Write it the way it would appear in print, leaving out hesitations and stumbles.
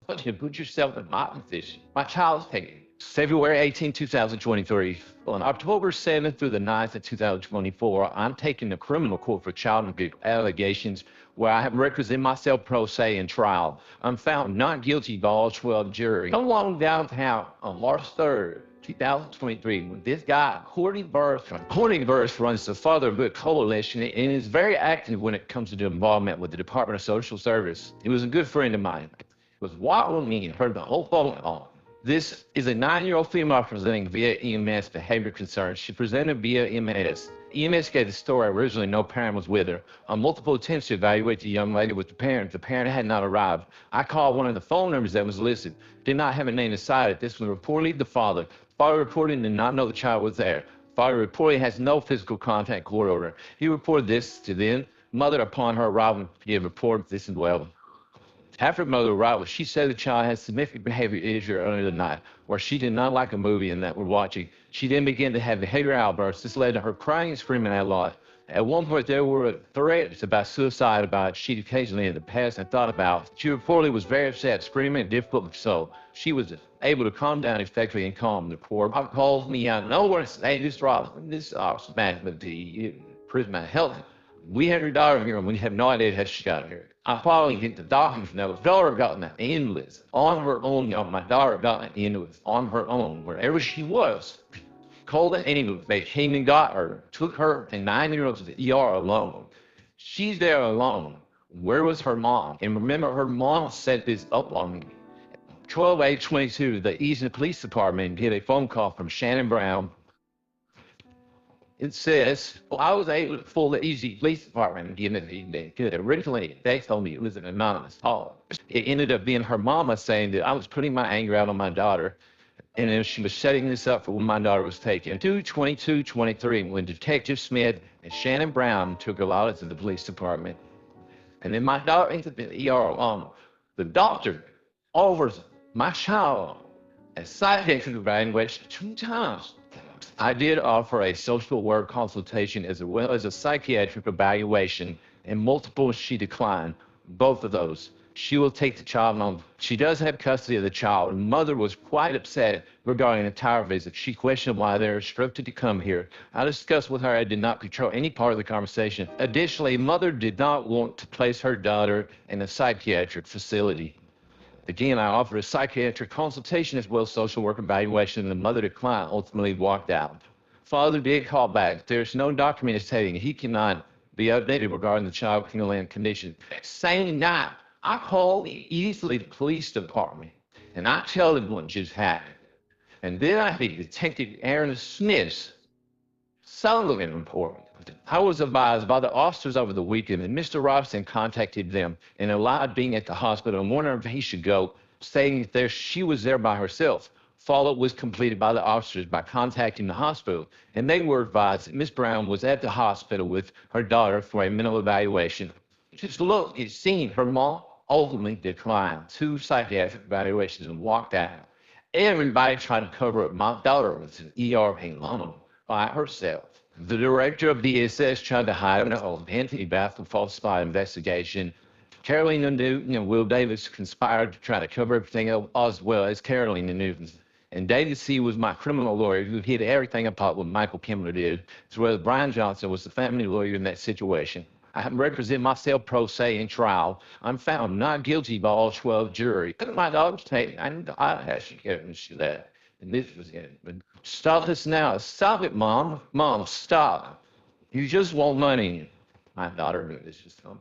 But you put yourself in my position. My child's taken February 18, 2023. On October 7th through the 9th of 2024, I'm taking the criminal court for child abuse allegations where I have represented myself pro se in trial. I'm found not guilty by all 12 jury. Come along downtown on March 3rd, 2023, when this guy, Courtney Burris runs the Fatherhood Coalition and is very active when it comes to the involvement with the Department of Social Service. He was a good friend of mine. Was watching me and heard the whole phone call. This is a 9-year-old female presenting via EMS behavior concerns. She presented via EMS. EMS gave the story originally no parent was with her. On multiple attempts to evaluate the young lady with the parent had not arrived. I called one of the phone numbers that was listed. Did not have a name decided. This was reportedly the father. Father reported did not know the child was there. Father reportedly has no physical contact court order. He reported this to the mother upon her arrival. He had reported this as well. After mother arrived, she said the child had significant behavior issues earlier the night, where she did not like a movie and that we're watching. She then began to have behavior outbursts. This led to her crying and screaming out loud. At one point, there were threats about suicide about she'd occasionally in the past and thought about. She reportedly was very upset, screaming, and difficult so. She was able to calm down effectively and calm the poor. I called me out nowhere to say this management, the prison health. We had her daughter here, and we have no idea how she got here. I finally get the documents now. My daughter got an endless on her own. My daughter got an endless on her own, wherever she was. Called it anyway. They came and got her, took her and 9-year-olds to the ER alone. She's there alone. Where was her mom? And remember, her mom set this up on me. 12/8/22, the Easley Police Department get a phone call from Shannon Brown. It says, well, I was able to fool the Easley Police Department and give it the good. Originally, they told me it was an anonymous call. It ended up being her mama saying that I was putting my anger out on my daughter, and then she was setting this up for when my daughter was taken. 2/22/23, when Detective Smith and Shannon Brown took her out to the police department. And then my daughter entered the ER. The doctor offers my child a psychiatric evaluation 2 times. I did offer a social work consultation as well as a psychiatric evaluation, and multiple she declined, both of those. She will take the child home. She does have custody of the child. Mother was quite upset regarding the entire visit. She questioned why they're instructed to come here. I discussed with her I did not control any part of the conversation. Additionally, mother did not want to place her daughter in a psychiatric facility. Again, I offered a psychiatric consultation as well as social work evaluation, and the mother declined, ultimately walked out. Father did call back. There's no document stating he cannot be updated regarding the child condition. Same night, I called the Easley Police Department, and I tell them what just happened. And then I think Detective Aaron Smith, Sullivan report. I was advised by the officers over the weekend that Mr. Robson contacted them and allowed being at the hospital and wondering if he should go, saying that she was there by herself. Follow-up was completed by the officers by contacting the hospital, and they were advised that Miss Brown was at the hospital with her daughter for a mental evaluation. Just look, it seemed her mom ultimately declined 2 psychiatric evaluations and walked out. Everybody tried to cover up my daughter was an ER alone by herself. The director of DSS tried to hide an Anthony Bath falsified investigation. Carolina Newton and Will Davis conspired to try to cover everything up as well as Carolina Newton. And David C. was my criminal lawyer who hid everything apart what Michael Kimmler did, as well as Brian Johnson was the family lawyer in that situation. I represent myself pro se in trial. I'm found not guilty by all 12 jury. My dog's taken. I actually can't that. And this was it. But stop this now. Stop it, Mom. Mom, stop. You just want money. My daughter knew this was coming.